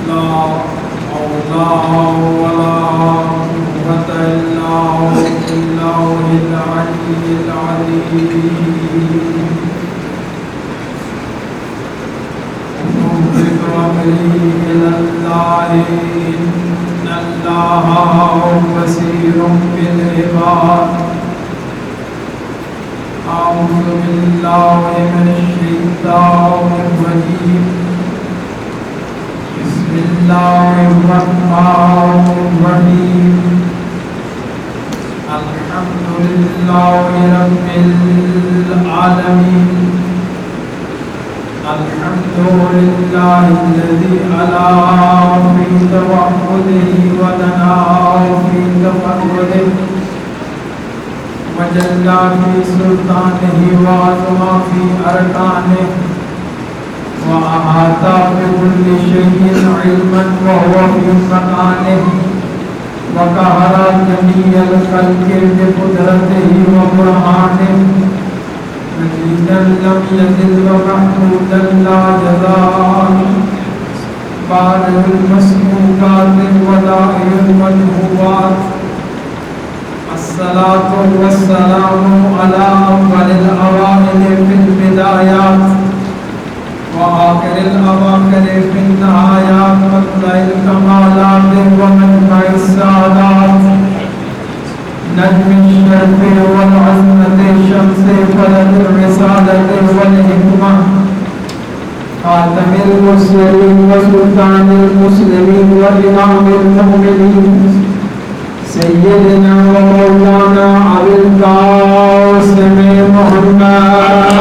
لا حول ولا قوة إلا بالله العلي العظيم إلى الله إن الله بصير بالعباد أعوذ بالله من الشيطان الرجيم بسم الله الرحمن الرحيم الحمد لله رب العالمين الحمد لله الذي علا في توحده ودنا في تفرده وجلى في سلطانه وعظم في أركانه وأحاط بكل شيء علما وهو في مكانه وقهر جميع الخلق بقدرته وبرهانه مجيدا لم يزل ومحمودا لا جزاء بارئ المسموكات ودائع المنهوات الصلاة والسلام على أول الأوائل في البدايات وآخر الأواخر في النهايات مطلع الكمالات ومنبع السعادات نجم الشرف والعظمة شمس فلك الرسالة والحكمة خاتم المرسلين وسلطان المسلمين وإمام المؤمنين سيدنا ومولانا أبي القاسم محمد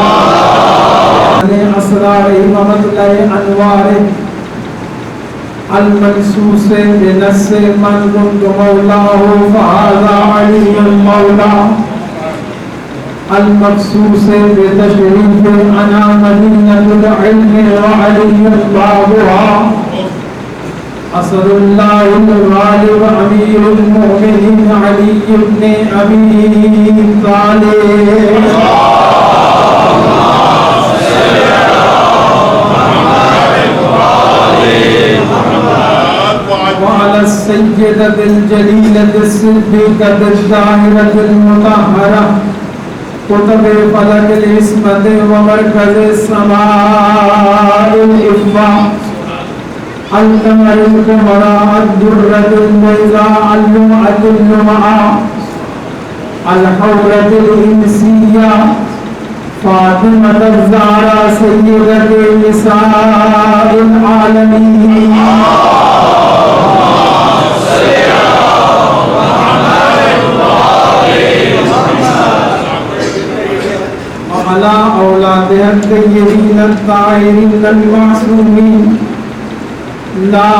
أسرار ومطلع أنواره المنسوس بنص من كنت مولاه فهذا علي المولى المخصوص بتشريف أنا مدينة العلم وعلي بابها أسد الله الغالب أمير المؤمنين علي بن أبي طالب وعلى السيدة الجليلة الصديقة الظاهرة المطهرة قطب فلك العصمة ومركز السماء الإفاء القمر الكبرى الدرة البيضاء اللمعة اللمعة الحورة الإنسية فاطمة الزهراء سيدة نساء العالمين وعلى أولادها الطيبين الطاهرين المعصومين لا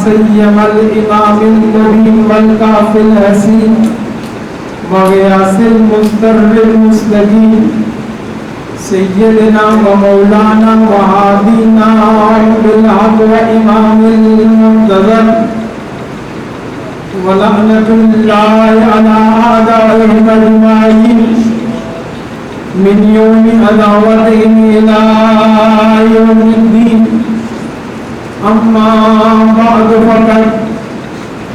سيما الإمام المبين والكافي الحسين وغياث المضطر المستجيب سيدنا ومولانا وهادينا بالحق وإمام المنتظر ولعنة الله على أعدائهم أجمعين من يوم عداوتهم إلى يوم الدين أما بعد فقد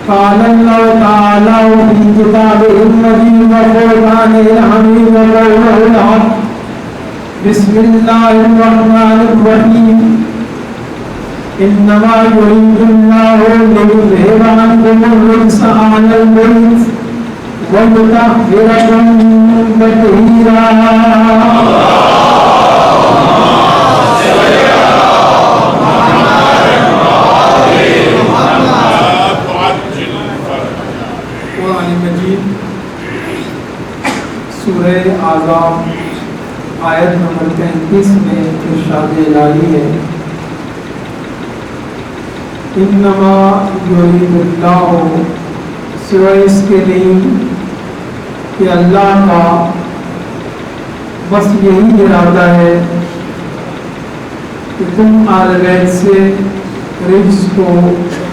قال الله تعالى في كتابه المجيد وفرقانه الحميد وقوله الحق بسم الله الرحمن الرحيم إنما يريد الله ليذهب عنكم الرجس أهل البيت ويطهركم تطهيرا سورہ اعراف آیت نمبر 35 میں ارشاد الہی ہے انما یرید اللہ سوائے اس کے نہیں کہ اللہ کا بس یہی ارادہ ہے کہ تم آل بیت سے رجس کو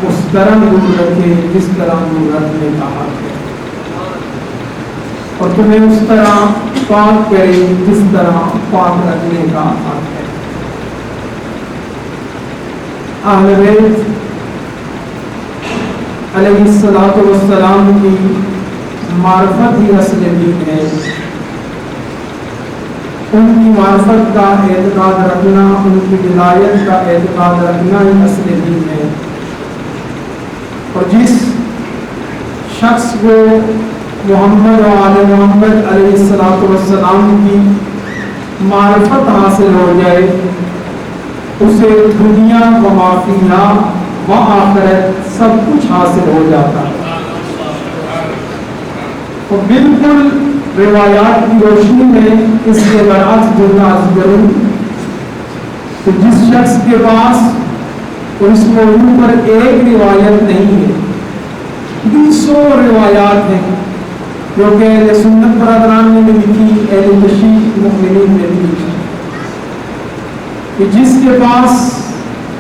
اس طرح دور رکھے جس طرح دور رکھنے کا حق ہے اور تمہیں اس طرح پاک کرے جس طرح پاک رکھنے کا حق ہے اہل بیت علیہ الصلوۃ والسلام کی معرفت ہی اصل دین ہے. ان کی معرفت کا اعتقاد رکھنا، ان کی ولایت کا اعتقاد رکھنا ہی اصل دین ہے. اور جس شخص کو محمد و آل محمد علیہ الصلوۃ والسلام کی معرفت حاصل ہو جائے اسے دنیا و ما فیہا و آخرت سب کچھ حاصل ہو جاتا ہے. اور بالکل روایات کی روشنی میں اس کے برعکس جو عرض کروں کہ جس شخص کے پاس اور اس موضوع پر ایک روایت نہیں ہے، 200 روایات ہیں جو کہ اہل سنت برادران نے بھی لکھی، اہل تشیع مؤمنین نے بھی لکھی، کہ جس کے پاس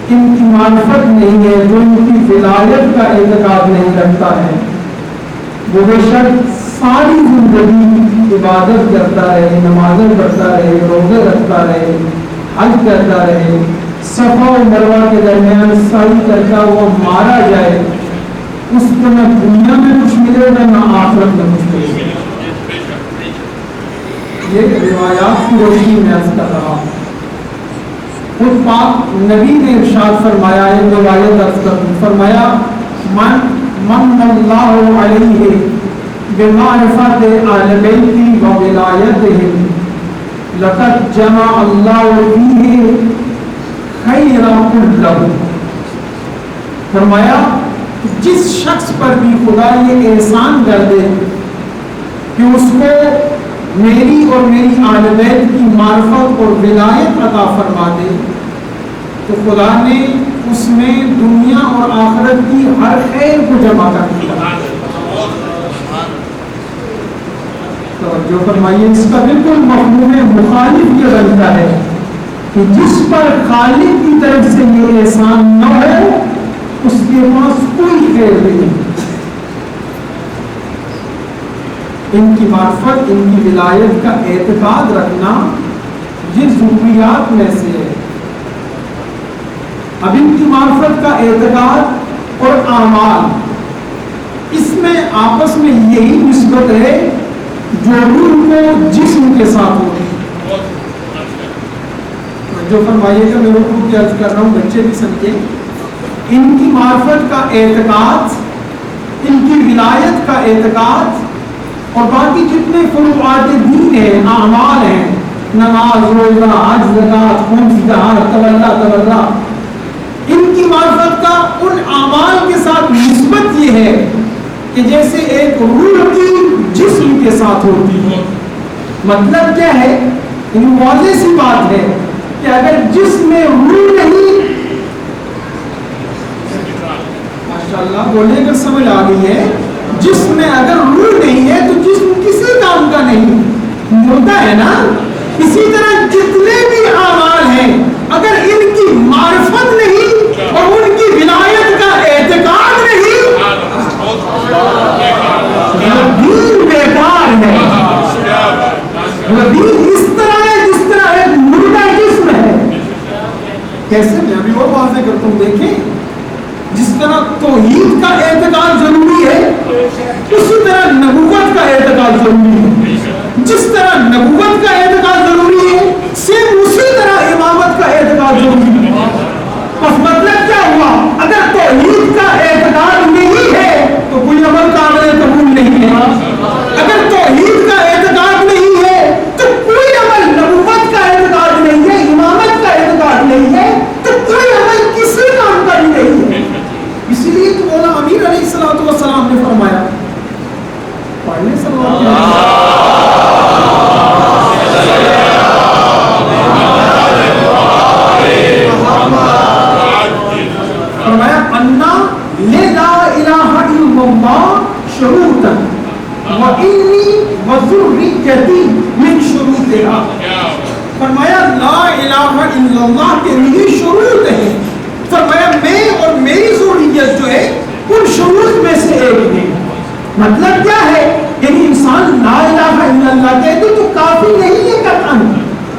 ان کی معرفت نہیں ہے، جو ان کی ولایت کا اعتقاد نہیں رکھتا ہے، وہ بے شک ساری زندگی عبادت کرتا رہے، نمازیں پڑھتا رہے، روزے رکھتا رہے، حج کرتا رہے، صفا و مروہ کے درمیان سعی کرتا ہوا مارا جائے، اس کو نہ دنیا میں کچھ ملے گا نہ آخرت میں کچھ ملے گا. یہ روایات کی روشنی میں عرض کر رہا ہوں. خود پاک نبی نے ارشاد فرمایا ہے، روایت عرض کروں، فرمایا من اللہ علیہ بمعرفت اہل بیتی و ولایتہم لقد جمع اللہ فیہ خیرا کلہ. فرمایا جس شخص پر بھی خدا یہ احسان کر دے کہ اس کو میری اور میری اہل بیت کی معرفت اور ولایت عطا فرما دے تو خدا نے اس میں دنیا اور آخرت کی ہر خیر کو جمع کر دیا. توجہ فرمائیے، اس کا بالکل مفہوم مخالف یہ بنتا ہے کہ جس پر خالق کی طرف سے یہ احسان نہ ہو اس کے پاس کوئی خیر نہیں. ان کی معرفت، ان کی ولایت کا اعتقاد رکھنا یہ ضروریات میں سے ہے. اب ان کی معرفت کا اعتقاد اور اعمال، اس میں آپس میں یہی نسبت ہے جو روح کو جسم کے ساتھ ہوتی ہے. جو فرمائیے گا، میں روح کی عرض کر رہا ہوں، بچے بھی سمجھیں. ان کی معرفت کا اعتقاد، ان کی ولایت کا اعتقاد اور باقی جتنے فروعات دین ہیں، اعمال ہیں، نماز، روزہ، حج، زکوٰۃ، خون جہاد، تولّیٰ، تبرع، ان کی معرفت کا ان اعمال کے ساتھ نسبت یہ ہے کہ جیسے ایک روح کی جسم کے ساتھ ہوتی ہے. مطلب کیا ہے؟ واضح سی بات ہے کہ اگر جسم میں روح نہیں، ماشاءاللہ بولنے کا سمجھ آ گئی ہے، جسم میں اگر روح نہیں ہے تو جسم کسی کام کا نہیں ہوتا ہے نا. اسی طرح جتنے بھی اعمال ہیں اگر ان کی معرفت نہیں اور ان کی ولایت کا اعتقاد نہیں، دین بیکار ہے. دین اس طرح ہے جس طرح ایک مردہ جسم ہے. کیسے؟ میں ابھی اور واضح کرتا ہوں. دیکھیں، جس طرح توحید کا اعتقاد ضروری ہے اسی طرح نبوت کا اعتقاد ضروری ہے. جس طرح نبوت کا اعتقاد ضروری ہے سیم اسی طرح امامت کا اعتقاد ضروری ہے. بس مطلب کیا ہوا؟ اگر توحید کا اعتقاد نہیں ہے تو کوئی عمل قابل قبول نہیں ہے. اگر توحید کا اعتقاد نہیں ہے تو کوئی عمل، نبوت کا اعتقاد نہیں ہے، امامت کا اعتقاد نہیں ہے تو کوئی عمل کسی کام کا بھی نہیں ہے. اسی لیے تو مولا امیر علیہ الصلوۃ والسلام نے فرمایا، پڑھنے فرمایا انا لا الہ الا اللہ شروطا وانی وذریتی من شروطها. فرمایا لا الہ الا اللہ کے لیے شروط ہے. فرمایا میں اور میری ذریت جو ہے ان شروط میں سے ایک ہے. مطلب کیا ہے؟ یعنی انسان لا الہ الا اللہ کہتے تو کافی نہیں ہے قطعاً.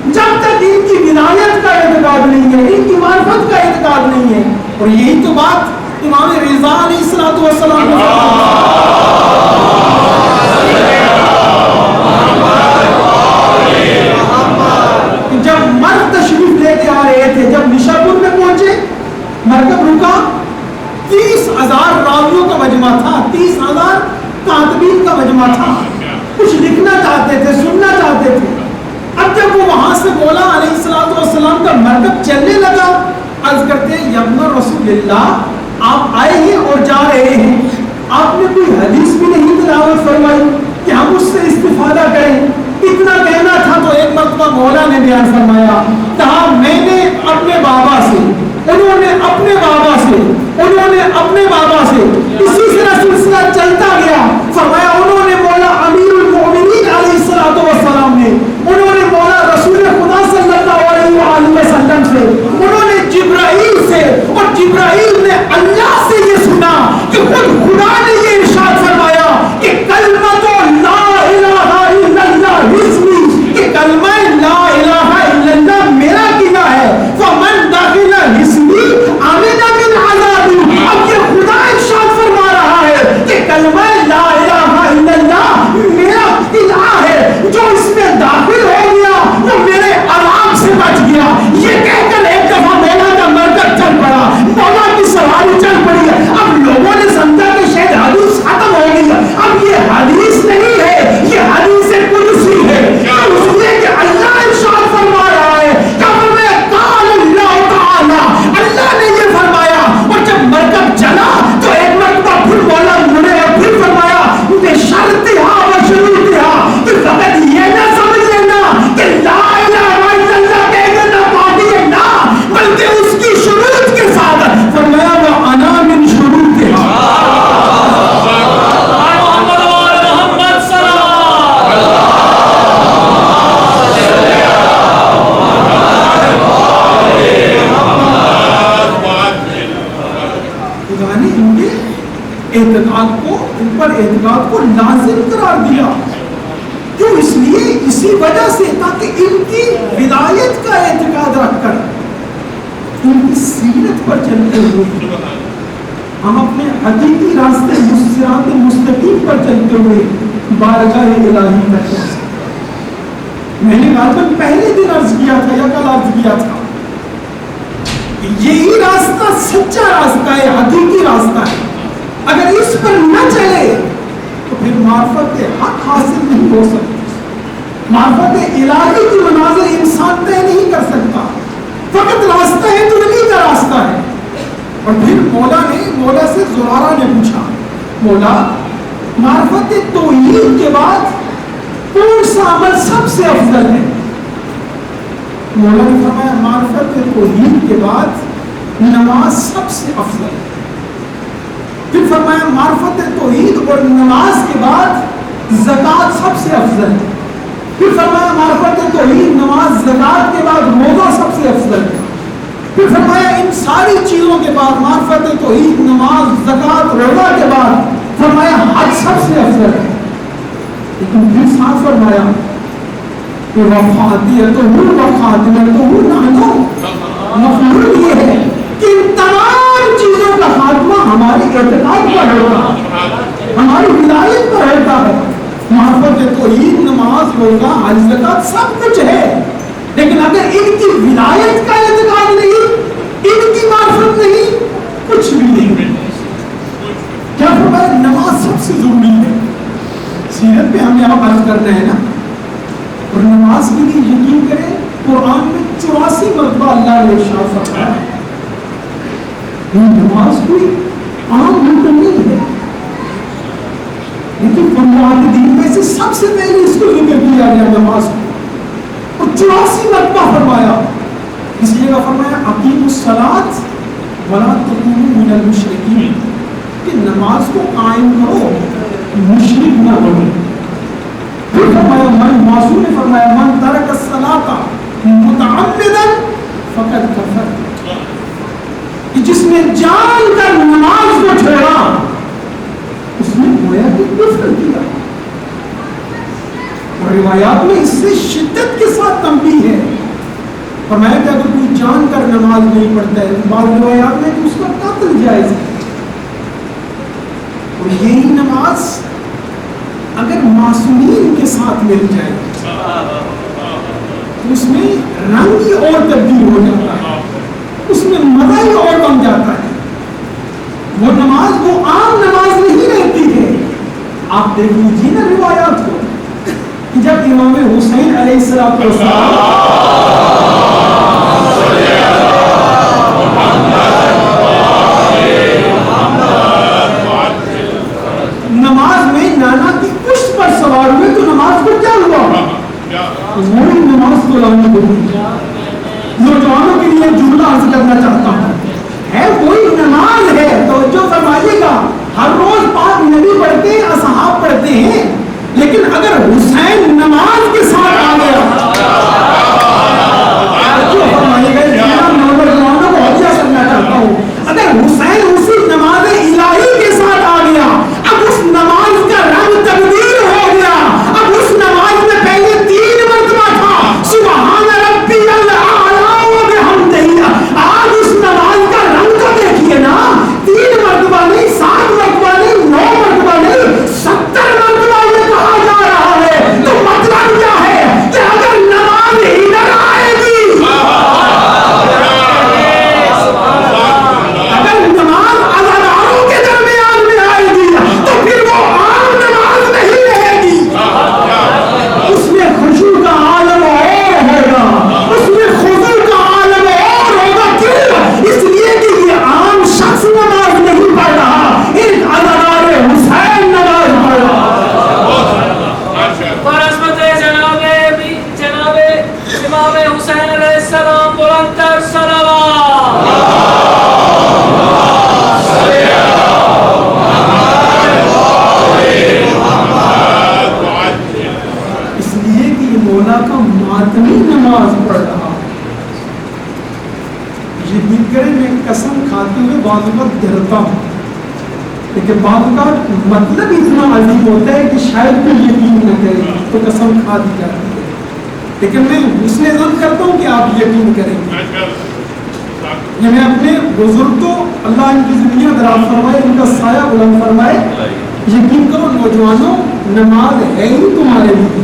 جب تک ان کی ولایت کا اعتقاد نہیں ہے، ان کی معرفت کا اعتقاد نہیں ہے اور یہی تو بات امام رضا علیہ السلام نے جب مرد تشریف لے کے آ رہے تھے، جب نشاپور میں پہنچے، مرکب رکا، 30,000 راویوں کا مجمع تھا، 30,000 کاتبین کا مجمع تھا، کچھ لکھنا چاہتے تھے، سننا چاہتے تھے۔ اب جب وہ وہاں سے بولا علیہ السلام کا مرکب چلنے لگا، عرض کرتے ہیں یا رسول اللہ آپ آئے ہیں اور جا رہے ہیں، آپ نے کوئی حدیث بھی نہیں تلاوت فرمائی کہ ہم اس سے استفادہ کریں؟ اتنا کہنا تھا تو ایک مرتبہ مولا نے بیان فرمایا، کہا میں نے اپنے بابا سے، انہوں نے اپنے بابا سے، انہوں نے اپنے بابا سے، اسی طرح سلسلہ چلتا گیا۔ فرمایا انہوں نے مولا امیر المؤمنین علیہ السلام نے، انہوں نے مولا رسول خدا صلی اللہ علیہ وآلہ وسلم سے، انہوں نے جبرائیل سے، اور جبرائیل نے اللہ سے یہ سنا کہ خود خدا نے یہ ارشاد فرمایا کہ کلمہ تو لا الہ الا اللہ اسمی، کہ کلمہ لا الہ الا اللہ میرا قلعہ ہے، فمن داخل اسمی آمن من عذابی۔ اب یہ خدا ارشاد فرما رہا ہے کہ کلمہ لا الہ الا اللہ میرا قلعہ ہے، جو اس میں داخل ہو گیا وہ میرے عذاب سے بچ گیا۔ یہ کہہ کر ایک دفعہ مولا کا مرکب چل پڑا، مولا کی سواری چل پڑی۔ اب لوگوں نے سمجھا کہ شاید حدیث ختم ہو گئی، اب یہ حدیث نہیں ہے، یہ حدیث قدسی ہے، اس لیے کہ اللہ ارشاد فرما رہا ہے، قال اللہ تعالی، اللہ نے یہ فرمایا۔ اور جب مرکب چلا تو ایک مرتبہ پھر مولا مڑے اور پھر فرمایا بشرطہا و شروطہا، کہ فقط یہ نہ سمجھ لینا کہ لا الہ الا اللہ کہہ دینا باقی ہے، نہ بلکہ اس کی شروط کے ساتھ فرمایا وانا من شروطہا۔ اعتقاد کو، ان پر اعتقاد کو لازم قرار دیا۔ کیوں؟ اس لیے اسی وجہ سے تاکہ ان کی ولایت کا اعتقاد رکھ کر ان کی سیرت پر چلتے ہوئے ہم اپنے حقیقی راستے صراط مستقیم پر چلتے ہوئے بارگاہ الہی میں پہنچ سکیں۔ میں نے غالباً پہلے دن عرض کیا تھا یا کل عرض کیا تھا، یہی راستہ سچا راستہ ہے، حقیقی راستہ ہے۔ اگر اس پر نہ چلے تو پھر معرفت حق حاصل نہیں ہو سکتی۔ معرفت الہی کی منازل انسان طے نہیں کر سکتا، فقط راستہ ہے تو نہیں کا راستہ ہے۔ اور پھر مولا سے زرارہ نے پوچھا، مولا معرفت توحید کے بعد کون سا عمل سب سے افضل ہے؟ مولا نے فرمایا معرفت توحید کے بعد نماز سب سے افضل ہے۔ پھر فرمایا معرفت توحید اور نماز کے بعد زکوٰۃ سب سے افضل ہے۔ پھر فرمایا معرفت توحید، نماز، زکوٰۃ کے بعد روزہ سب سے افضل ہے۔ پھر فرمایا ان ساری چیزوں کے بعد معرفت توحید، نماز، زکوٰۃ، روزہ کے بعد فرمایا حج سب سے افضل ہے۔ لیکن پھر ساتھ فرمایا کہ وفاتیتہ وخاتمتہ نحن، مفہوم یہ ہے کہ ان تمام چیزوں کا خاتمہ ہماری اعتقاد پر ہوتا ہے، ہماری ولایت پر ہوتا ہے۔ معرفت توحید، نماز، روزہ، حج، زکوٰۃ سب کچھ ہے، لیکن اگر ان کی ولایت کا اعتقاد نہیں، ان کی معرفت نہیں، کچھ بھی نہیں۔ کیا فرمایا؟ نماز سب سے ضروری ہے۔ سیرت پہ ہم یہاں عرض کرنا ہے نا، اور نماز کے لیے یقین کریں قرآن میں 84 مرتبہ اللہ نے ارشاد فرمایا ہے۔ نماز کوئی عام حکم نہیں ہے، لیکن فرمان دین میں سے سب سے پہلے اس کو ذکر کیا گیا نماز کو، اور 84 مرتبہ فرمایا۔ اس لیے فرمایا اقیموا الصلاۃ ولا تکونوا من المشرکین، کہ نماز کو قائم کرو، مشرک نہ بنو۔ پھر فرمایا معصوم نے فرمایا من ترک الصلاۃ متعمدا فقد کفر، کہ جس نے جان کر نماز کو چھوڑا اس نے گویا کہ کفر کیا۔ اور روایات میں اس سے شدت کے ساتھ تنبیہ ہے فرمایا کہ اگر کوئی جان کر نماز نہیں پڑھتا ہے، بعض روایات میں کہ اس کا قتل جائز ہے. اور یہی نماز اگر معصومین کے ساتھ مل جائے تو اس میں رنگ ہی اور تبدیل ہو جاتا ہے، اس میں مزہ ہی اور بن جاتا ہے. وہ نماز وہ عام نماز نہیں رہتی ہے. آپ دیکھ لیجیے نا روایات کو کہ جب امام حسین علیہ السلام نماز میں نانا کی پشت پر سوار ہوئے تو نماز کو کیا ہوا؟ وہی نماز کو لانے کو. نوجوانوں کے لیے جملہ عرض کرنا چاہتا ہوں، ہے وہی نماز ہے. توجہ فرمائیے گا، ہر روز پاک نبی پڑھتے ہیں، اصحاب پڑھتے ہیں، لیکن اگر حسین نماز کے ساتھ آ گیا، توجہ فرمائیے گا، نوجوانوں کو حوصلہ کرنا چاہتا ہوں، اگر حسین اسی نماز الہی کے ساتھ آ گیا، اب اس نماز کا رنگ تبدیل ہو گیا. اب اس نماز میں پہلے 3 مرتبہ تھا سبحان ربی الاعلی و بحمدہ، آج اس نماز کا رنگ تو دیکھیے نا، 3 مرتبہ نہیں، 7 مرتبہ نہیں، 9 مرتبہ نہیں، 70 مرتبہ یہ کہا جا رہا ہے. تو مطلب کیا ہے کہ اگر نماز ادھر آئے گی، اگر نماز عزاداروں کے درمیان میں آئے گی تو پھر وہ عام نماز نہیں رہے گی. اس میں خشوع کا عالم اور ہوگا، اس میں خضوع کا عالم اور ہوگا. کیوں؟ اس لیے کہ یہ عام شخص نماز نہیں پڑھ رہا، ایک عزادار حسین نماز پڑھ رہا. جناب امام حسین علیہ السلام بلند تر صلوات. اس لیے کہ یہ مولا کا ماتمی نماز پڑھ رہا. یقین کریں میں قسم کھاتے ہوئے بعض وقت ڈرتا ہوں، لیکن بعض کا مطلب اتنا عظیم ہوتا ہے کہ شاید کوئی یقین نہ کرے تو قسم کھا دی جاتی ہے، لیکن میں حسن ظن کرتا ہوں کہ آپ یقین کریں گے. یہ میں اپنے بزرگ کو اللہ ان کی زندگیاں دراز فرمائے، ان کا سایہ بلند فرمائے. یقین کرو نوجوانوں، نماز ہے ہی تمہارے لیے،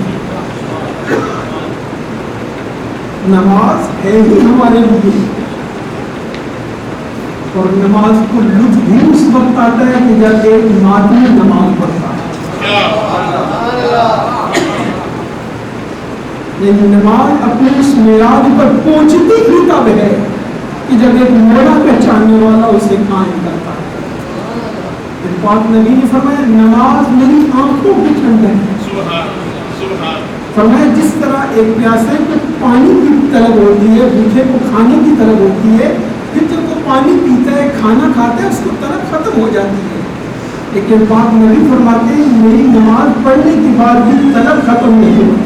نماز ہے ہی ہمارے لیے. اور نماز کو لطف بھی اس وقت آتا ہے کہ جب ایک ماتمی نماز پڑھتا ہے. یہ نماز اپنے اس معراج پر پہنچتی ہی تب ہے کہ جب ایک مولا پہچاننے والا اسے قائم کرتا ہے. پاک نبی نے فرمایا نماز میری آنکھوں کی ٹھنڈک ہے. فرمایا جس طرح ایک پیاسے کو پانی کی طلب ہوتی ہے، بھوکے کو کھانے کی طلب ہوتی ہے، پھر جب وہ پانی پیتا ہے، کھانا کھاتا ہے، اس کو طلب ختم ہو جاتی ہے. لیکن پاک نبی فرماتے ہیں میری نماز پڑھنے کے بعد بھی طلب ختم نہیں ہوتی.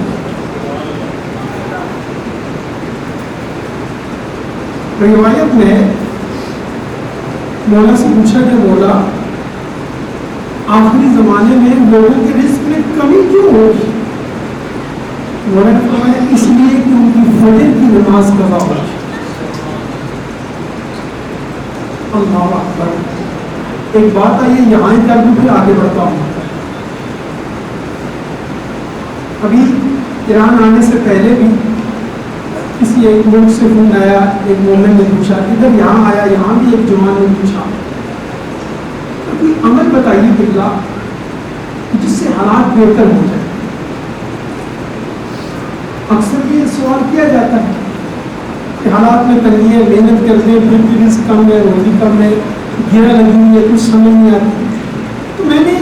روایت میں مولا سے پوچھا کہ مولا آخری زمانے میں لوگوں کے رزق میں کمی کیوں ہوگی؟ مولا نے فرمایا اس لیے کہ ان کی فجر کی نماز قضا ہوگی. اللہ اکبر. ایک بات آئی ہے یہاں کر دوں پھر آگے بڑھتا ہوں. ابھی ایران آنے سے پہلے بھی کسی ایک ملک سے فون آیا، ایک مومن نے پوچھا، ادھر یہاں آیا، یہاں بھی ایک جوان نے پوچھا کوئی عمل بتائیے باللہ جس سے حالات بہتر ہو جائے. اکثر یہ سوال کیا جاتا ہے کہ حالات میں تنگی ہے، محنت کرتے ہیں، پھر بھی رزق کم ہے، روزی کم ہے، گرا لگی ہوئی ہے، کچھ سمجھ نہیں آتی. تو میں نے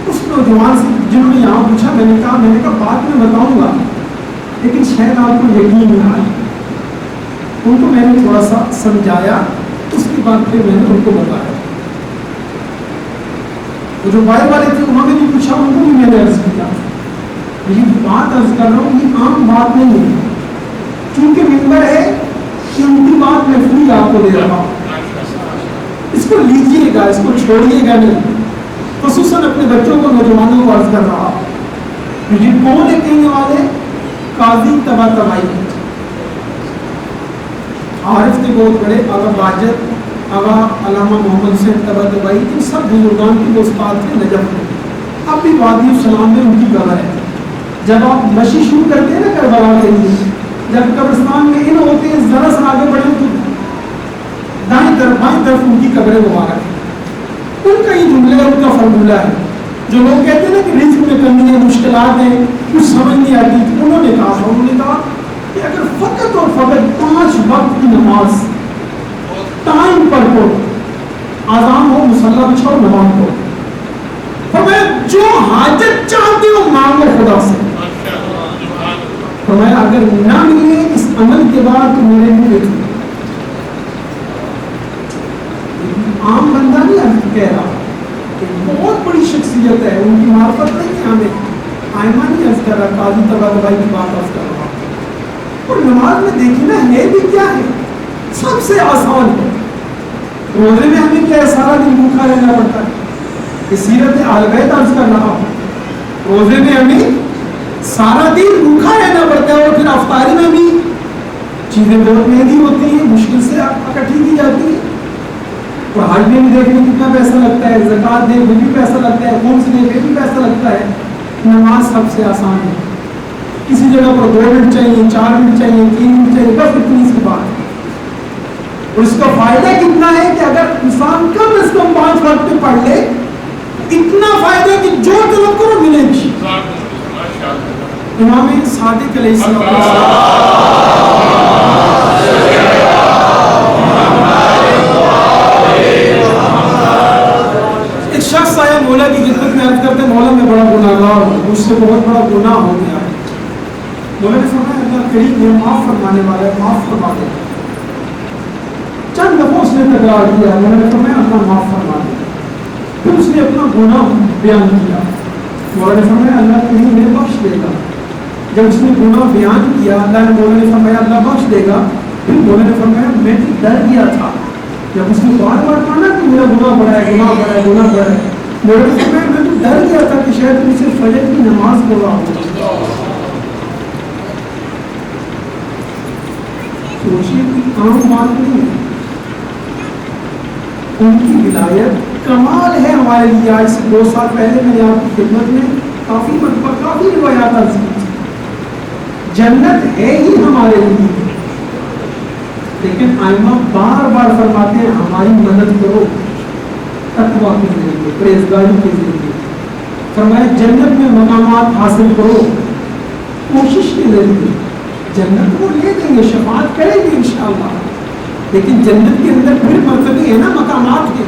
اس نوجوان سے جنہوں نے یہاں پوچھا، میں نے کہا بات میں بتاؤں گا لیکن شاید آپ کو یقین نہ آئے. ان کو میں نے تھوڑا سا سمجھایا، اس کے بعد پھر میں نے ان کو بتایا. جو باہر والے تھے انہوں نے بھی پوچھا، ان کو بھی میں نے عرض کیا. یہ بات عرض کر رہا ہوں یہ عام بات نہیں ہے، کیونکہ ممبر ہے کہ ان کی بات میں فری آپ کو دے رہا ہوں. اس کو لیجیے گا، اس کو چھوڑیے گا نہیں. خصوصاً اپنے بچوں کو، نوجوانوں کو عرض کر رہا ہوں. یہ کون ہے کہنے والے؟ قاضی طباطبائی. عارف تھے بہت بڑے، آغا باجت، آغا علامہ محمد حسین طباطبائی، ان سب بزرگان کے استاد تھے نجف میں. اب بھی وادی السلام میں ان کی قبر ہے. جب آپ مشی شروع کرتے ہیں نا کربلا کے لیے، جب قبرستان میں ان ہوتے ہیں ذرا سا آگے بڑھے تو دائیں طرف ان کی قبر مبارک ہے. ان کا یہ جملہ ان کا فارمولہ ہے. جو لوگ کہتے ہیں نا کہ رزق میں کمی ہے، مشکلات ہیں، کچھ سمجھ نہیں آتی، انہوں نے کہا کہ اگر فقط اور فقط 5 وقت کی نماز ٹائم پر پڑھو، آذان ہو، مصلی بچھاؤ، نماز پڑھو، فرمایا جو حاجت چاہتے ہو مانگو خدا سے. فرمایا اگر نہ ملے اس عمل کے بعد تو میرے منہ دیکھو. عام بندہ نہیں کہہ رہا، بہت بڑی شخصیت ہے، ان کی معرفت نہیں ہے ہمیں. آئمہ نہیں عرض کر رہا، قاضی طباطبائی کی بات عرض کر رہا. اور نماز میں دیکھیں نا ہے بھی کیا ہے، سب سے آسان ہے. روزے میں ہمیں کیا ہے، سارا دن بھوکا رہنا پڑتا ہے. سیرت اہل بیت عرض کر رہا ہوں، روزے میں ہمیں سارا دن بھوکا رہنا پڑتا ہے، اور پھر افطاری میں بھی چیزیں بہت مہنگی ہوتی ہیں، مشکل سے اکٹھی کی جاتی ہیں. اور حج میں بھی دیکھنے کتنا پیسہ لگتا ہے، زکوٰۃ دے بھی پیسہ لگتا ہے، خون سے دے بھی پیسہ لگتا ہے. نماز سب سے آسان ہے. کسی جگہ پر 2 منٹ چاہیے، 4 منٹ چاہیے، 3 منٹ چاہیے، بس اتنی سی بات ہے. اور اس کا فائدہ کتنا ہے کہ اگر انسان کم از کم 5 وقت میں پڑھ لے، اتنا فائدہ کہ جو طلب کرو ملے گی. امام صادق علیہ السلام ایک شخص آیا مولا کی خدمت میں عرض کرتے، مولا میں بڑا گناہگار ہوں، مجھ سے بہت بڑا گناہ ہو گیا ہے. مولا نے فرمایا اللہ کریم ہے، معاف فرمانے والا ہے، معاف فرما دے. چند دفعہ اس نے تکرار کیا، مولا نے فرمایا اللہ معاف فرما دے. پھر اس نے اپنا گناہ بیان کیا. مولا نے فرمایا اللہ کریم انہیں بخش دے گا. جب اس نے گناہ بیان کیا، اللہ نے مولا نے فرمایا اللہ بخش دے گا. پھر مولا نے فرمایا میں تو ڈر گیا تھا. جب اس نے بار بار کہا نا کہ میرا گناہ بڑا ہے، گناہ بڑا ہے، گناہ بڑا ہے، مولا نے فرمایا میں تو ڈر گیا تھا کہ شاید تم سے فجر کی نماز پڑھ رہا ہو. سوچیے کہ عام بات نہیں ہے. ان کی ولایت کمال ہے ہمارے لیے. آج سے 2 سال پہلے میں نے آپ کی خدمت میں کافی مرتبہ کافی روایات عرض کی تھی. جنت ہے ہی ہمارے لیے، لیکن آئمہ بار بار فرماتے ہیں ہماری مدد کرو تقویٰ کے ذریعے، پرہیزگاری کے ذریعے. فرمایا جنت میں مقامات حاصل کرو کوشش کے ذریعے. جنت کو لے دیں گے، شفاعت کریں گے انشاءاللہ، لیکن جنت کے اندر پھر مرتبے ہیں نا مقامات کے.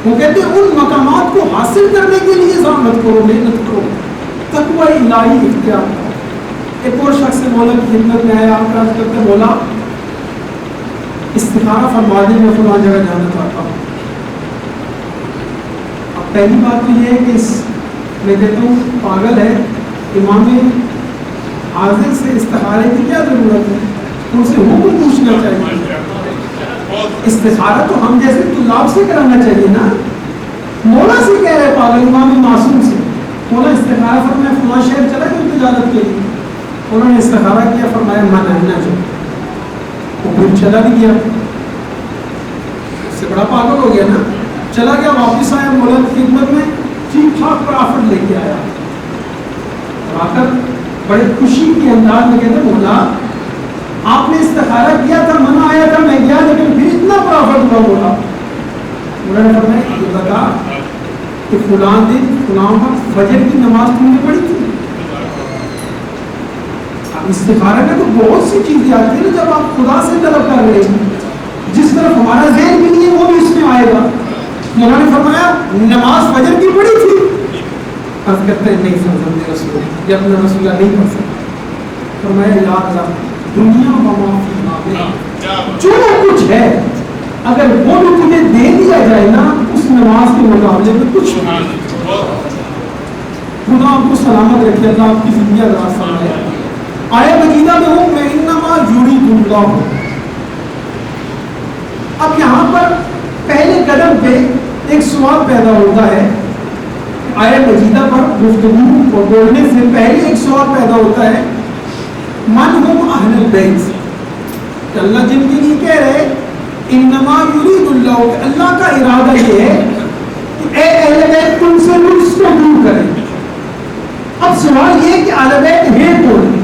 وہ کہتے ہیں ان مقامات کو حاصل کرنے کے لیے زحمت کرو، محنت کرو، تقوی الہی اختیار کرو. ایک اور شخص مولا کی خدمت میں آیا، آپ عرض کرتے مولا استخارہ فرما دیں، میں فلاں جگہ جانا چاہتا ہوں. اب پہلی بات تو یہ ہے کہ میں کہتا ہوں پاگل ہے، امام حاضر سے استخارے کی کیا ضرورت ہے؟ ان سے حکم پوچھنا چاہیے. استخارہ تو ہم جیسے طلاب سے کرانا چاہیے نا. مولا سے کہہ رہے پاگل، امام معصوم سے. مولا استخارہ فرمایا فلاں شہر چلا گیا تجارت کے لیے. انہوں نے استخارہ کیا، فرمایا منع نہ جو. وہ پھر چلا بھی گیا، اس سے بڑا پاگل ہو گیا نا. چلا گیا، واپس آیا مولا کی خدمت میں، ٹھیک ٹھاک پرافٹ لے کے آیا. آ کر بڑے خوشی کے انداز میں کہتے مولا آپ نے استخارہ کیا تھا، منع آیا تھا، میں گیا، لیکن پھر اتنا پرافٹ ہوا. مولا نے فرمایا یہ بتا کہ فلاں دن فلاں وقت فجر کی نماز تم نے پڑھی تھی. استخارہ میں تو بہت سی چیزیں آتی ہیں جب آپ خدا سے طلب کر رہے ہیں، جس طرف ہمارا ذہن بھی نہیں ہے وہ بھی اس میں آئے گا. مولا نے فرمایا نماز فجر کی پڑھی تھی. عرض کرتے ہیں نہیں سمجھتے رسول، یہ اپنا رسول نہیں پڑھ سکتا. فرمایا یاد رکھ دنیا وما فیہا میں جو کچھ ہے اگر وہ بھی تمہیں دے دیا جائے نا اس نماز کے مقابلے میں کچھ نہیں. خدا آپ کو سلامت رکھے، اللہ آپ کی زندگی دراز فرمائے. آیت مجیدہ میں ہوں میں انما یرید اللہ ہوں. اب یہاں پر پہلے قدم پہ ایک سوال پیدا ہوتا ہے. آیت مجیدہ پر گفتگو اور بولنے سے پہلے ایک سوال پیدا ہوتا ہے من ہم اہل البیت. کہ اللہ جن کے لیے کہہ رہے انما یرید اللہ، کہ اللہ کا ارادہ یہ ہے کہ اے اہل بیت تم سے رجس کو دور کریں. اب سوال یہ کہ اہل بیت ہیں کون؟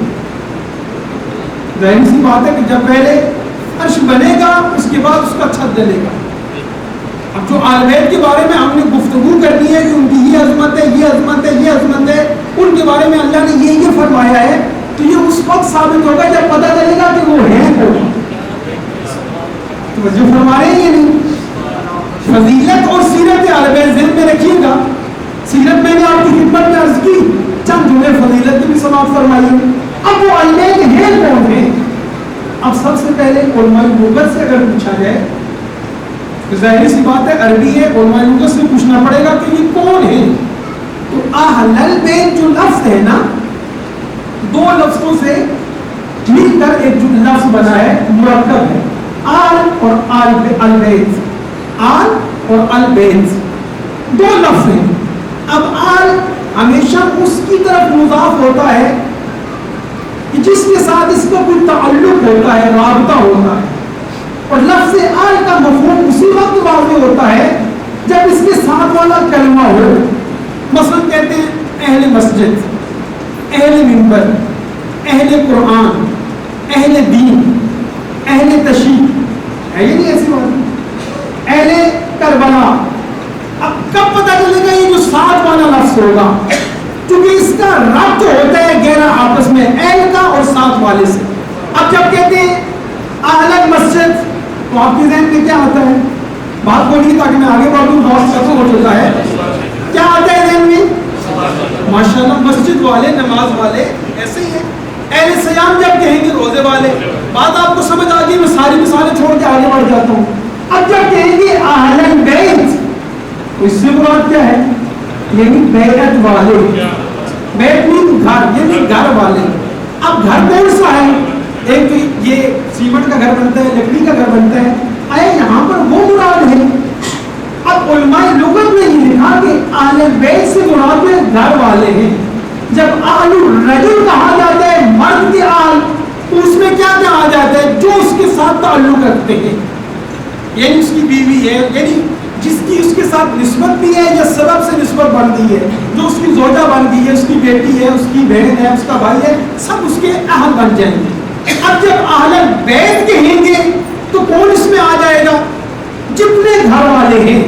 ظاہر سی بات ہے کہ جب پہلے عرش بنے گا اس کے بعد اس کا چھت ڈلے گا. اب جو اہل بیت کے بارے میں ہم نے گفتگو کرنی ہے کہ ان کی یہ عظمت ہے، یہ عظمت ہے، یہ عظمت ہے، ان کے بارے میں اللہ نے یہ فرمایا ہے، تو یہ اس وقت ثابت ہوگا جب پتہ چلے گا کہ وہ ہیں کون. توجہ فرما رہے ہیں یہ نہیں؟ فضیلت اور سیرت اہل بیت ذہن میں رکھیے گا. سیرت میں نے آپ کی خدمت میں عرض کی، چند جملے فضیلت کی بھی سماعت فرمائی. اب وہ اہل بیت ہیں کون ہیں؟ اب سب سے پہلے علماء لغت سے اگر پوچھا جائے تو ظاہر سی بات ہے عربی ہے، علماء لغت سے پوچھنا پڑے گا کہ یہ کون ہے. تو اہل البیت جو لفظ ہے نا، دو لفظوں سے مل کر ایک جو لفظ بنا ہے، مرکب ہے، آل اور البیت. آل اور البیت دو لفظ ہیں. اب آل ہمیشہ اس کی طرف مضاف ہوتا ہے کہ جس کے ساتھ اس کا کوئی تعلق ہوتا ہے، رابطہ ہوتا ہے. اور لفظ آل کا مفہوم اسی وقت واضح ہوتا ہے جب اس کے ساتھ والا کلمہ ہو. مثلا کہتے ہیں اہل مسجد، اہل منبر، اہل قرآن، اہل دین، اہل تشیع، ہے یہ نہیں ایسی بات؟ اہل کربلا. اب کب پتہ چلے گا یہ جو ساتھ والا لفظ ہوگا؟ کیونکہ اس کا ربط ہوتا ہے گہرا آپس میں اہل کا اور ساتھ والے سے. اب جب کہتے ہیں اہل مسجد تو آپ کے ذہن میں کیا آتا ہے؟ بات بولیے تاکہ میں آگے بڑھوں، بہت ختم ہو چکا ہے. کیا آتا ہے ذہن میں؟ ماشاءاللہ مسجد والے، نماز والے، ایسے ہی ہے. اہل سیام جب کہیں گے روزے والے. بات آپ کو سمجھ آ گئی، میں ساری مثالیں چھوڑ کے آگے بڑھ جاتا ہوں. اب جب کہیں گے اہل بیت تو اس سے مراد کیا ہے؟ یعنی بیعت والے. بیت مین گھر، یعنی گھر والے. اب گھر کون سا ہے؟ ایک تو یہ سیمنٹ کا گھر بنتا ہے، لکڑی کا گھر بنتا ہے، آیا یہاں پر وہ مراد ہے. اب علماء لغت نے یہ لکھا کہ اہل بیت سے مراد میں گھر والے ہیں. جب اہل الرجل کہا جاتا ہے مرد کے آل، تو اس میں کیا کہا جاتا ہے؟ جو اس کے ساتھ تعلق رکھتے ہیں، یعنی اس کی بیوی ہے، یعنی جس کی اس کے ساتھ نسبت بھی ہے یا سبب سے نسبت بن گئی ہے، جو اس کی زوجہ بن گئی ہے، اس کی بیٹی ہے، اس کی بہن ہے، اس کا بھائی ہے، سب اس کے اہل بن جائیں گے. اب جب اہل بیت کہیں گے تو کون اس میں آ جائے گا؟ جتنے گھر والے ہیں.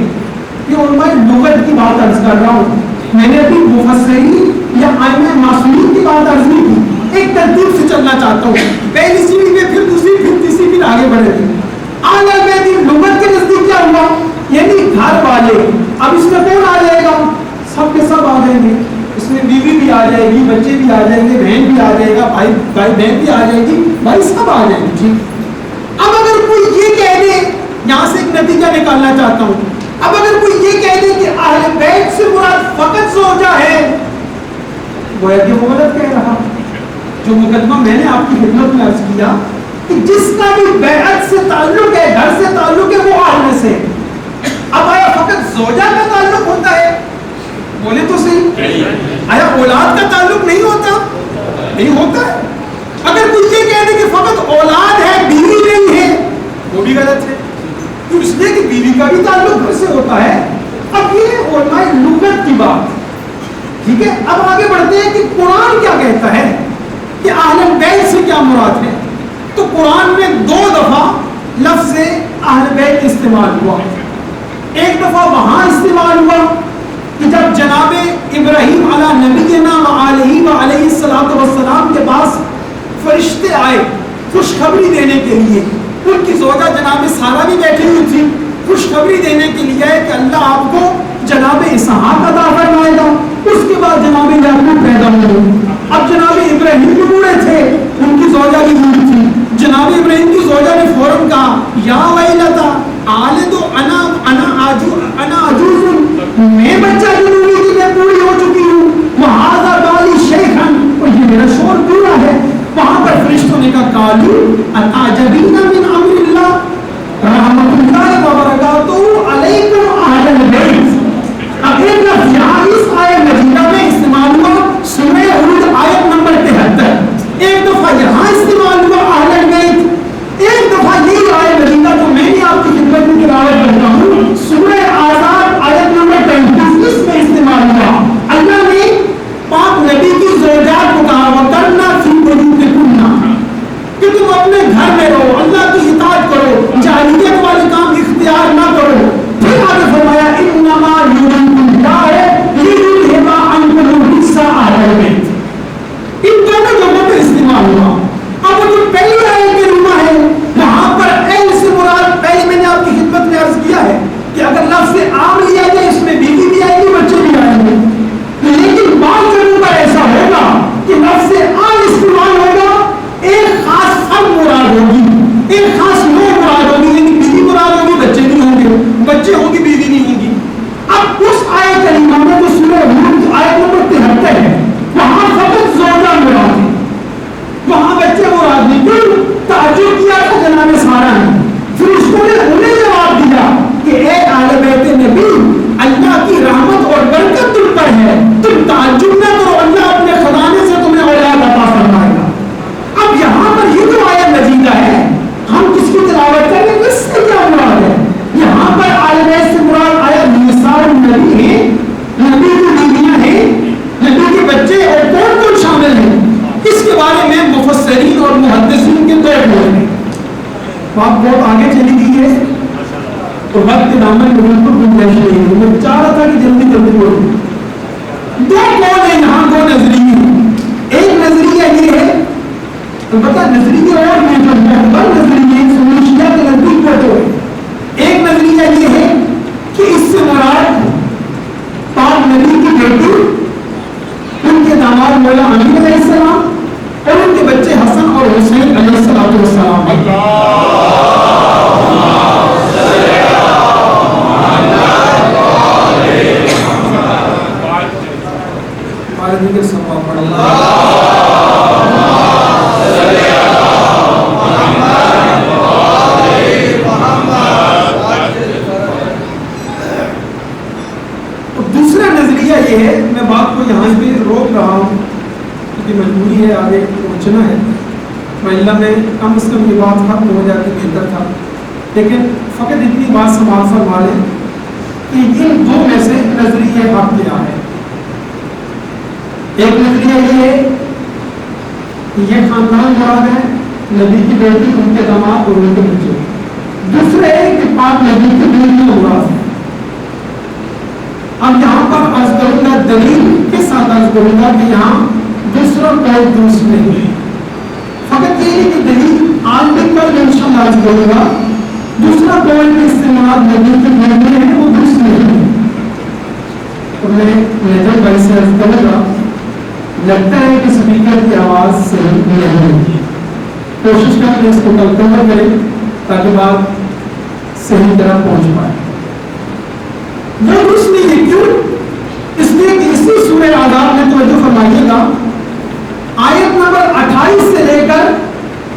یہ علماء لغت کی بات عرض کر رہا ہوں، میں نے ابھی مفسرین یا ائمہ معصومین کی بات عرض نہیں کی. ایک ترتیب سے چلنا چاہتا ہوں، پہلی سیڑھی پہ پھر دوسری، پھر تیسری، پھر آگے بڑھے گی. اہل بیت لغت کے نزدیک کیا ہوا؟ یعنی گھر والے. اب اس میں کون آ جائے گا؟ سب کے سب آ جائیں گے. اس میں بیوی بھی آ جائے گی، بچے بھی آ جائیں گے، بہن بھی آ جائے گا، بھائی بہن بھی آ جائے گی، بھائی سب آ جائیں گے. ٹھیک. اب اگر کوئی یہ کہہ دے، یہاں سے ایک نتیجہ نکالنا چاہتا ہوں، اب اگر کوئی یہ کہہ دے کہ اہل بیت سے مراد فقط زوجہ ہے، گویا کہ وہ غلط کہہ رہا. جو مقدمہ میں نے آپ کی خدمت میں عرض کیا کہ جس کا بھی بیعت سے تعلق ہے، گھر سے تعلق ہے، وہ اہل میں سے. اب آیا فقط زوجہ کا تعلق ہوتا ہے؟ بولے تو صحیح. آیا اولاد کا تعلق نہیں ہوتا؟ نہیں ہوتا ہے. اگر کوئی یہ کہہ دے کہ فقط اولاد ہے، بیوی نہیں ہے، وہ بھی غلط ہے. تو اس لیے کہ بیوی کا بھی تعلق گھر سے ہوتا ہے. اب یہ علماء لغت کی بات. ٹھیک ہے. اب آگے بڑھتے ہیں کہ قرآن کیا کہتا ہے کہ اہل بیت سے کیا مراد ہے. تو قرآن میں 2 دفعہ لفظ اہل بیت استعمال ہوا. ایک دفعہ وہاں استعمال ہوا کہ جب جناب ابراہیم علیہ نبینا علیہ السلام کے پاس فرشتے آئے خوشخبری دینے کے لیے. ان کی زوجہ جناب سارہ بھی بیٹھی ہوئی تھی. خوشخبری دینے کے لیے ہے کہ اللہ آپ کو جناب اسحاق عطا فرمائے گا. اس کے بعد جناب یعقوب پیدا ہوئے. اب جناب ابراہیم بھی بوڑھے تھے، ان کی زوجہ بھی بوڑھی تھی. جناب ابراہیم کی زوجہ نے فوراً کہا یا ویلتا آلد انا عجوز، میں بچہ جنوبی کی میں پوری ہو چکی ہوں، وہذا بالی شیخن، اور یہ میرا شور پورا ہے. وہاں پر فرشتوں نے کہا قالوا اتعجبین من امر اللہ رحمت اللہ وبرکاتہ علیکم اہل البیت. اب ایک لفظ یہاں اس آیت مجیدہ میں استعمال ہوا، سورہ ہود آیت نمبر 73. ایک دفعہ یہاں استعمال ہوا اہل البیت، ایک دفعہ اور وقت دامن میں بالکل گنجائش نہیں ہے. میں چاہ رہا تھا کہ جلدی جلدی بولوں. دو قول ہیں یہاں, دو نظریے. ایک نظریہ یہ ہے, البتہ نظریے اور محور نظریے سموشیا کے نزدیک کو. ایک نظریہ یہ ہے کہ اس سے مراد پاک نبی کی بیٹی, ان کے داماد مولا علی علیہ السلام اور ان کے بچے حسن اور حسین علیہ السلام. دوسرا نظریہ یہ ہے, میں بات کو یہاں پہ روک رہا ہوں کیونکہ مجبوری ہے, آگے پہنچنا ہے, وإلا میں کم از کم یہ بات ختم ہو جاتی بہتر تھا. لیکن فقط اتنی بات سماعت فرما لیں کہ ان دو میں سے نظریہ حق کیا ہے. ایک نظریہ یہ ہے کہ یہ خاندان مراد ہے, نبی کی بیٹی, ان کے داماد اور ان کے بچے. دوسرے ہے کہ پاک نبی کی بیٹی مراد ہے. اب یہاں پر عرض کروں گا, دلیل کے ساتھ عرض کروں گا کہ یہاں دوسرا کوئی درست نہیں ہے. فقط یہ ہے کہ دلیل عالم پر انشاءاللہ عرض کروں گا. دوسرا کوئی کے استعمال نبی کے بیٹے ہیں وہ درست نہیں ہے. اور میں نجم بھائی سے عرض کروں گا, لگتا ہے کہ سپیکر کی آواز صحیح نہیں ہے. کوشش کریں اس کو کنٹرول کریں تاکہ بات صحیح طرح پہنچ پائے. وہ درست نہیں ہے. کیوں؟ اس لیے کہ اسی سورہ آداب میں توجہ فرمائیے گا, آیت نمبر 28 سے لے کر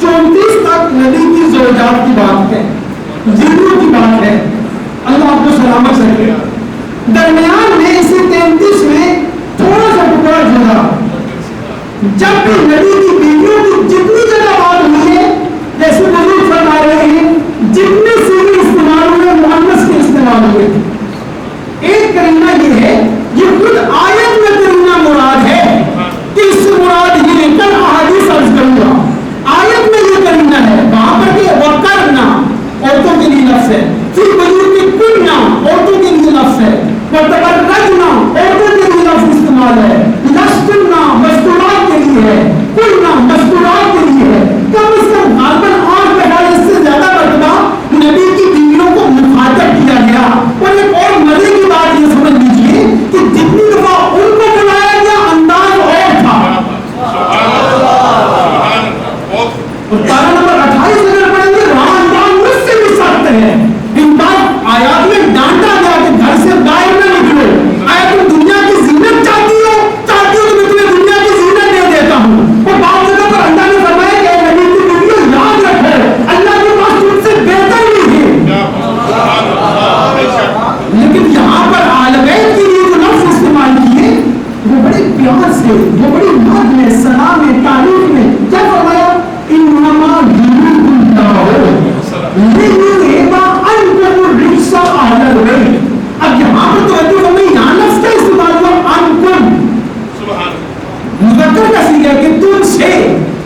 34 تک نبی کی زوجات کی بات ہے, بیویوں کی بات ہے. اللہ آپ کو سلامت رکھے. درمیان میں اسی 33 میں تھوڑا سا ٹکڑا جڑا. جب بھی نبی کی بیویوں کی جتنی جگہ بات ہوئی ہے, جیسے بزرگ فرما رہے ہیں, جتنے سیغے استعمال ہوئے مؤنث کے استعمال ہوئے. ایک کرینہ یہ ہے, یہ خود آیت میں کرینہ مراد ہے کہ اس سے مراد یہ ہے, کل احادیث عرض کروں گا, آیت میں یہ کرینہ ہے. وہاں پر کہ وقرنا عورتوں کے لیے لفظ ہے, پھر بزرگ کننا عورتوں کے لیے لفظ ہے, وتبرجنا عورتوں کے لیے لفظ استعمال ہے, لستنا مستورات کے لیے ہے, کننا مستورات کے لیے ہے. کم از کم غالباً 8 دفعہ اس سے زیادہ مرتبہ نبی کی بیویوں کو مخاطب کیا گیا. اور ایک اور مزے کی بات یہ سمجھ لیجیے کہ جتنی دفعہ ان کو بلایا گیا انداز اور تھا. اور پارہ نمبر 28 اگر پڑھیں گے, وہاں انداز مجھ سے بھی سخت ہے. ان بات آیات میں ڈانٹا گیا کہ گھر سے باہر نہ نکلو. آیا تم دنیا کی زینت چاہتی ہو تو میں تمہیں دنیا کی زینت دے دیتا ہوں. اور بعض جگہ پر اللہ نے فرمایا کہ نبی کی بیویوں یاد رکھو, اللہ کے پاس تم سے بہتر نہیں ہے. لیکن یہاں پر آل بیت کے لیے جو لفظ استعمال کیے وہ بڑے پیار سے, وہ بڑی مد میں, سلام میں, تعریف میں کیا فرمایا, انما یریدو لیذہب عنکم الرجس اہل البیت. اب یہاں پر توجہ فرمائیں, یہاں لفظ کا استعمال ہوا عنکم, مذکر کا صیغہ کہ تم سے,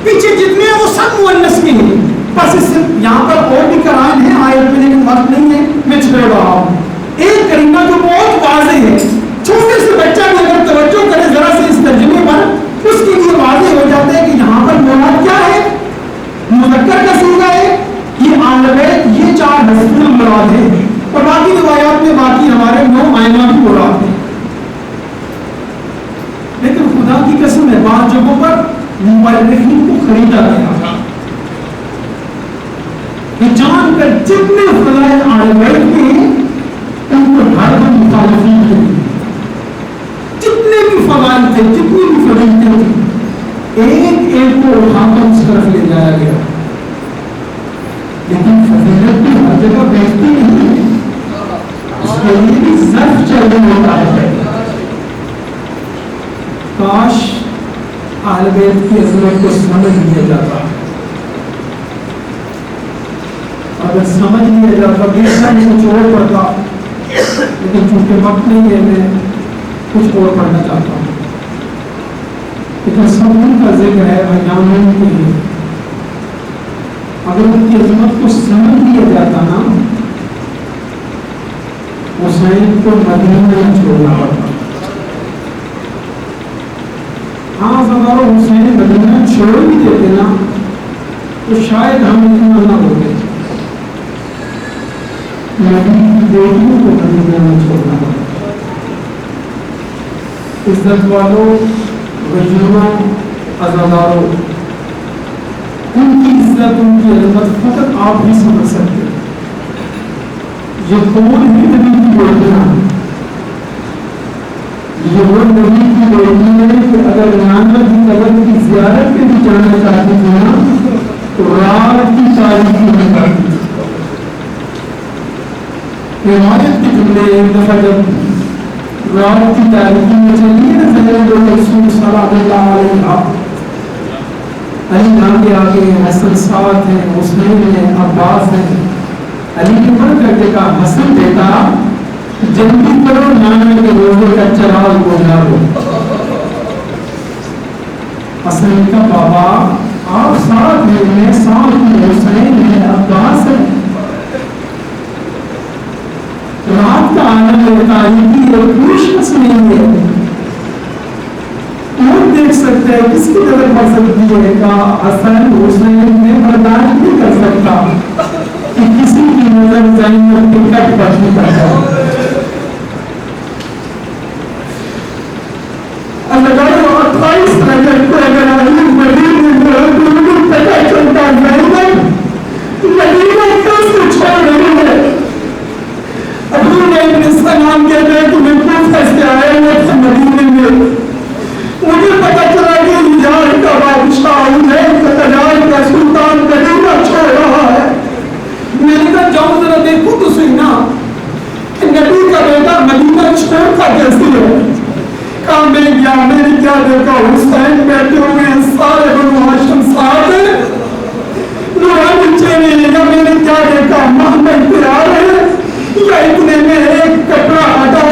پیچھے جتنے ہیں وہ سب مؤنث کے ہیں. بس اس سے یہاں پر اور بھی قرائن ہیں آیت میں, لیکن وقت نہیں ہے, میں چھوڑ رہا ہوں. ایک کرینہ جو بہت واضح ہے, چھوٹے سے بچہ بھی اگر توجہ کرے ذرا سے اس ترجمے پر, اس کے لیے واضح ہو جاتا ہے کہ یہاں پر مراد کیا ہے, مذکر کا صیغہ ہے, یہ آل بیت, یہ 4 حسن مراد ہے. اور باقی روایات میں باقی ہمارے 9 آئمہ بھی مراد ہیں. لیکن خدا کی قسم ہے, بعض جگہوں پر مورخین کو خریدا گیا کہ جان کر جتنے فضائل آل بیت کے ہیں ان کو ہر وقت مخالفین تھے. جتنے بھی فضائل تھے, جتنی بھی فضیلتیں تھیں, ایک ایک کو اٹھا کر اس طرف لے جایا گیا. لیکن فضیلت بھی ہر جگہ بیٹھتی نہیں ہے, اس کے لیے بھی ظرف چلنے ہوتا ہے. کاش اہل بیت کی عظمت کو سمجھ لیا جاتا, اگر سمجھ لیا جاتا بے شک کچھ اور پڑھتا, لیکن چونکہ وقت نہیں ہے میں کچھ اور پڑھنا چاہتا ہوں. لیکن سب ان کا ذکر ہے ایام کے لیے. اگر ان کی عظمت کو سمجھ لیا جاتا نا حسین کو مدینہ میں چھوڑنا پڑا. ہاں اگر حسین مدینہ چھوڑ بھی دیتے نا تو شاید ہم اتنا نہ ہوتے. نبی کی بیٹیوں کو مدینہ میں چھوڑنا پڑا. عزت والوں، غریبوں، عزاداروں، ان کی عزت، ان کی عظمت فقط آپ بھی سمجھ سکتے. یہ کون ہی نبی کی بیٹیاں، یہ وہ نبی کی بیٹی ہے کہ اگر نانا کی قبر کی زیارت پہ بھی جانا چاہتی تھی نا تو رات کی تاریخی میں کرتی تھی. روایت کے جملے ایک دفعہ جب رات کی تاریخی میں چلی نا حضرت رسول صلی اللہ علیہ وسلم علی جان کے آگے حسن ساتھ ہیں، حسین ہیں، عباس ہیں. علی نے بڑھ کر کے کہا حسن بیٹا جلدی کرو، نانا کے روزے کا چراغ بجھا دو. حسن نے کہا بابا آپ ساتھ ہیں، میں ساتھ ہوں، حسین ہے، عباس ہے. رات کا عالم تاریخی ہے، کوئی شخص نہیں ہے. کون دیکھ سکتا ہے کس کی نظر پڑ سکتی ہے؟ کہا حسن حسین میں برداشت نہیں کر سکتا کہ کسی کی نظر زینب کے کٹ پر نہیں کر جائے. اگر 28 رجب کو اگر علی مدینے میں پتہ چلتا زینب مدینہ کس کو چھوڑ رہی ہے. ابو نے ابن سلام کہتے ہیں کہ میں کوفہ سے آیا ہوا تھا مدینے میں، مجھے پتہ چلا کہ حجاز کا بادشاہ حسین کا تجار کا سلطان مدینہ چھوڑ رہا ہے. میں نے کہا جاؤ ذرا دیکھو تو صحیح نا کہ نبی کا بیٹا مدینہ چھوڑتا کیسے ہے. کہا میں گیا، میں نے کیا دیکھا حسین بیٹھے ہوئے ہیں، سارے بنو ہاشم ساتھ ہیں، نورانی نیچے نہیں. یا میں نے کیا دیکھا محمد تیار ہے یا اتنے میں ایک کپڑا ہٹا